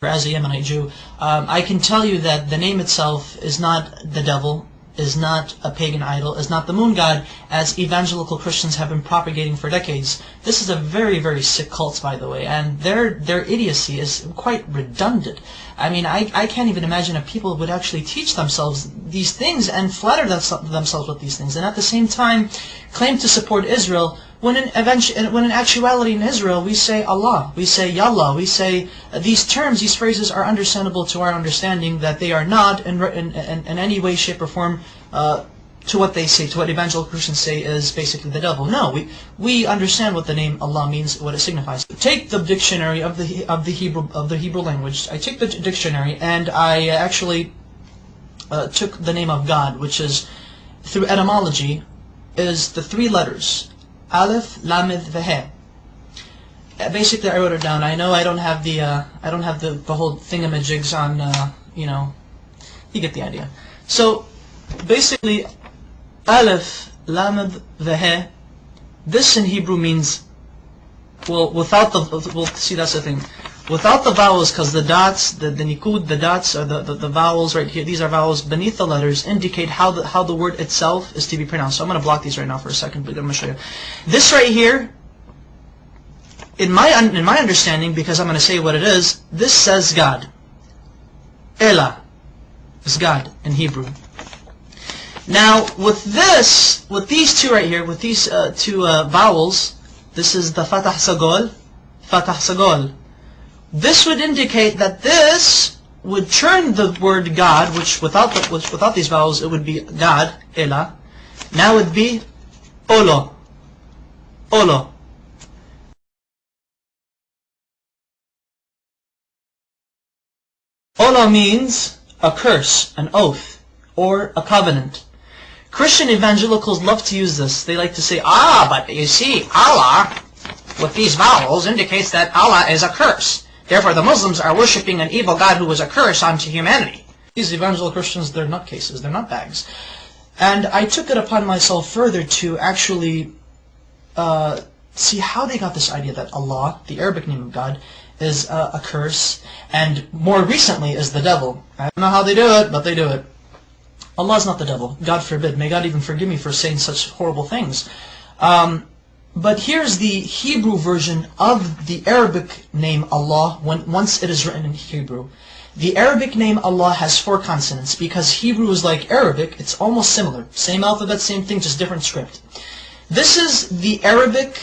as a Yemenite Jew, I can tell you that the name itself is not the devil, is not a pagan idol, is not the moon god, as evangelical Christians have been propagating for decades. This is a very, very sick cult, by the way, and their idiocy is quite redundant. I mean, I can't even imagine if people would actually teach themselves these things and flatter themselves with these things, and at the same time claim to support Israel, when in actuality in Israel we say Allah, we say Yallah, we say these terms, these phrases are understandable to our understanding, that they are not in any way, shape, or form to what they say, to what evangelical Christians say is basically the devil. No, we understand what the name Allah means, what it signifies. Take the dictionary of the Hebrew language. I take the dictionary and I actually took the name of God, which is, through etymology, is the three letters Aleph, Lamed, Veh. Basically, I wrote it down. I know I don't have the whole thingamajigs on, you know, you get the idea. So basically, Aleph, Lamed, Veh. This in Hebrew means, well, without the, well, see, that's the thing. Without the vowels, because the dots, the nikud, the dots are the vowels right here. These are vowels beneath the letters, indicate how the word itself is to be pronounced. So I'm going to block these right now for a second, but I'm going to show you. This right here, in my understanding, because I'm going to say what it is, this says God. Elah is God in Hebrew. Now with this, with these two right here, with these two vowels, this is the Fatah Sagol, Fatah Sagol. This would indicate that this would turn the word God, which without these vowels it would be God, Elah. Now it would be Olo, Olo. Olo means a curse, an oath, or a covenant. Christian evangelicals love to use this. They like to say, but you see, Allah, with these vowels, indicates that Allah is a curse. Therefore, the Muslims are worshipping an evil God who was a curse onto humanity. These evangelical Christians, they're nutcases, they're nutbags. And I took it upon myself further to actually see how they got this idea that Allah, the Arabic name of God, is a curse, and more recently is the devil. I don't know how they do it, but they do it. Allah is not the devil. God forbid. May God even forgive me for saying such horrible things. But here's the Hebrew version of the Arabic name Allah once it is written in Hebrew. The Arabic name Allah has 4 consonants because Hebrew is like Arabic. It's almost similar. Same alphabet, same thing, just different script. This is the Arabic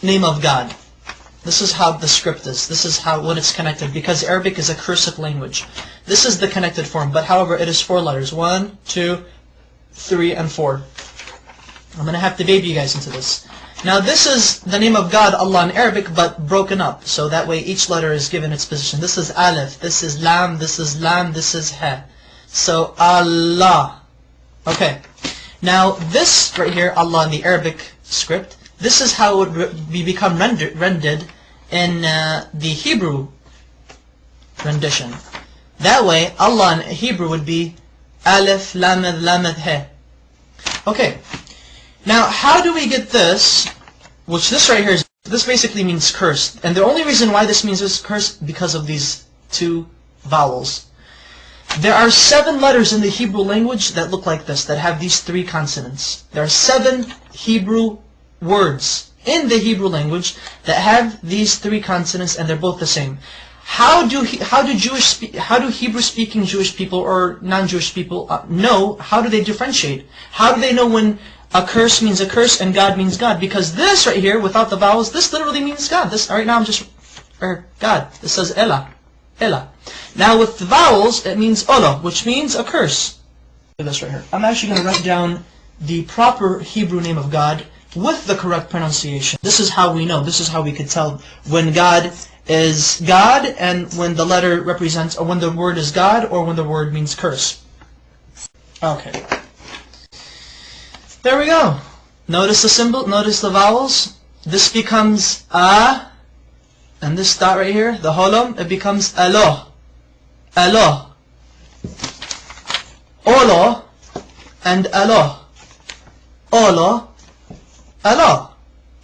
name of God. This is how the script is. This is how when it's connected, because Arabic is a cursive language. This is the connected form, but however it is 4 letters. 1, 2, 3, and 4. I'm going to have to baby you guys into this. Now this is the name of God, Allah in Arabic, but broken up. So that way each letter is given its position. This is Aleph, this is Lam, this is Lam, this is Ha. So Allah. Okay. Now this right here, Allah in the Arabic script, this is how it would become rendered in the Hebrew rendition. That way, Allah in Hebrew would be Aleph, Lamed, Lamed, He. Okay. Now, how do we get this, which this right here, this basically means cursed. And the only reason why this means this cursed, because of these 2 vowels. There are 7 letters in the Hebrew language that look like this, that have these 3 consonants. There are 7 Hebrew words in the Hebrew language that have these 3 consonants, and they're both the same. How do Hebrew-speaking Jewish people or non-Jewish people know? How do they differentiate? How do they know when a curse means a curse and God means God? Because this right here, without the vowels, this literally means God. This right now I'm just God. This says Elah, Elah. Now with the vowels, it means Ola, which means a curse. Look at this right here. I'm actually going to write down the proper Hebrew name of God with the correct pronunciation. This is how we know. This is how we could tell when God is God and when the letter represents, or when the word is God, or when the word means curse. Okay. There we go. Notice the symbol, notice the vowels. This becomes A, and this dot right here, the holom, it becomes Alo. Alo. Olo and Alo. Olo, Alo.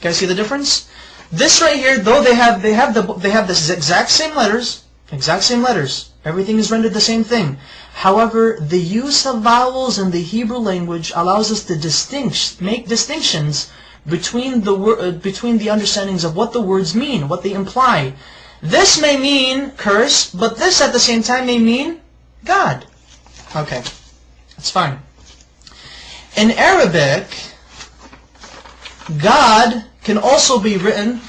Can you see the difference? This right here, though they have the exact same letters, Exact same letters. Everything is rendered the same thing. However, the use of vowels in the Hebrew language allows us to make distinctions between the understandings of what the words mean, what they imply. This may mean curse, but this at the same time may mean God. Okay, that's fine. In Arabic, God can also be written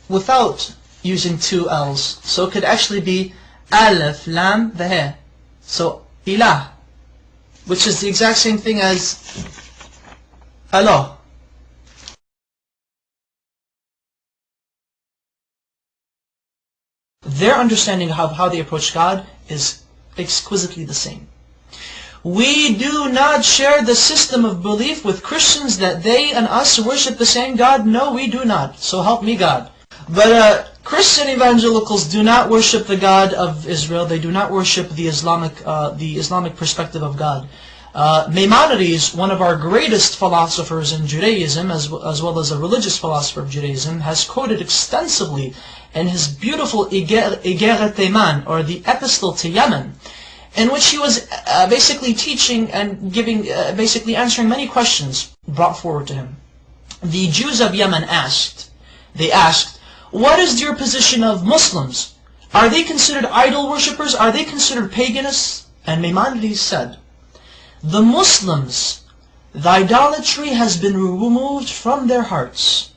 without using two L's. So it could actually be Alif, Lam, the He. So, Ilah, which is the exact same thing as Allah. Their understanding of how they approach God is exquisitely the same. We do not share the system of belief with Christians that they and us worship the same God. No, we do not. So help me God. But Christian evangelicals do not worship the God of Israel. They do not worship the Islamic perspective of God. Maimonides, one of our greatest philosophers in Judaism, as well as a religious philosopher of Judaism, has quoted extensively in his beautiful Igeret Teman, or the Epistle to Yemen, in which he was basically teaching and basically answering many questions brought forward to him. The Jews of Yemen asked, what is your position of Muslims? Are they considered idol worshippers? Are they considered paganists? And Maimonides said, the Muslims, the idolatry has been removed from their hearts.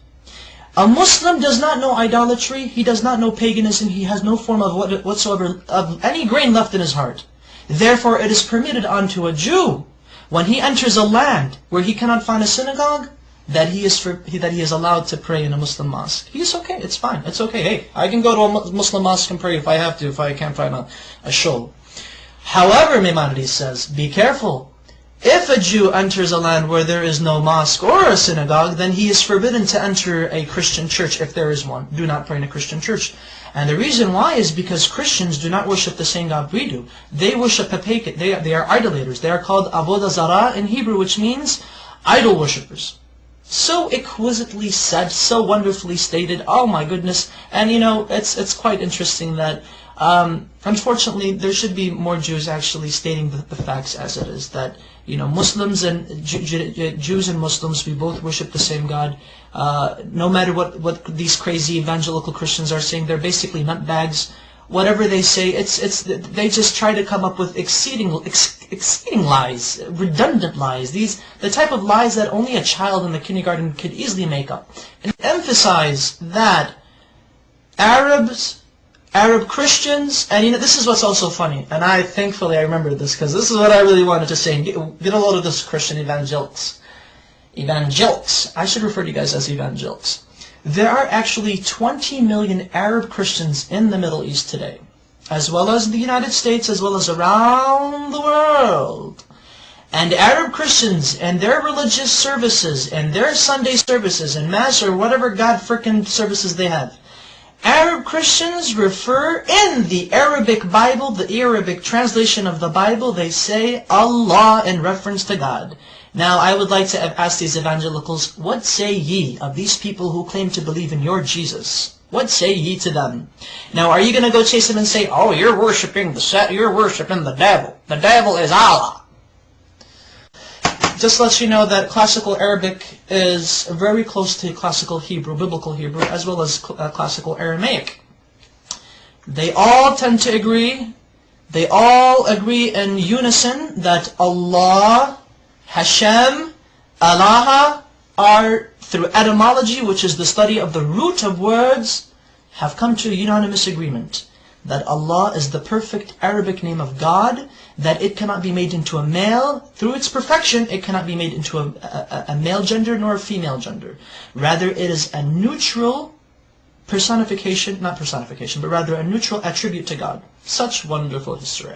A Muslim does not know idolatry, he does not know paganism, he has no form of whatsoever of any grain left in his heart. Therefore it is permitted unto a Jew, when he enters a land where he cannot find a synagogue, that he is allowed to pray in a Muslim mosque. He's okay, it's fine, it's okay. Hey, I can go to a Muslim mosque and pray if I have to, if I can't find a shul. However, Maimonides says, be careful. If a Jew enters a land where there is no mosque or a synagogue, then he is forbidden to enter a Christian church if there is one. Do not pray in a Christian church. And the reason why is because Christians do not worship the same God we do. They worship a pagan. They are idolaters. They are called avodah zarah in Hebrew, which means idol worshippers. So exquisitely said, so wonderfully stated. Oh my goodness! And you know, it's quite interesting that unfortunately there should be more Jews actually stating the facts as it is. That you know, Muslims and Jews and Muslims, we both worship the same God. No matter what these crazy evangelical Christians are saying, they're basically nutbags. Whatever they say, they just try to come up with exceeding lies, redundant lies. The type of lies that only a child in the kindergarten could easily make up, and emphasize that Arab Christians, and you know, this is what's also funny, and thankfully I remember this, because this is what I really wanted to say, and get a load of this, Christian evangelicals. I should refer to you guys as evangelicals. There are actually 20 million Arab Christians in the Middle East today, as well as the United States, as well as around the world. And Arab Christians and their religious services, and their Sunday services, and Mass, or whatever God frickin' services they have, Arab Christians refer in the Arabic Bible, the Arabic translation of the Bible, they say Allah in reference to God. Now, I would like to ask these evangelicals, what say ye of these people who claim to believe in your Jesus? What say ye to them? Now, are you going to go chase them and say, oh, you're worshiping the devil. The devil is Allah. Just let you know that classical Arabic is very close to classical Hebrew, biblical Hebrew, as well as classical Aramaic. They all tend to agree, they all agree in unison that Allah, Hashem, Allah are, through etymology, which is the study of the root of words, have come to a unanimous agreement that Allah is the perfect Arabic name of God, that it cannot be made into a male. Through its perfection, it cannot be made into a male gender nor a female gender. Rather, it is a neutral personification, not personification, but rather a neutral attribute to God. Such wonderful history.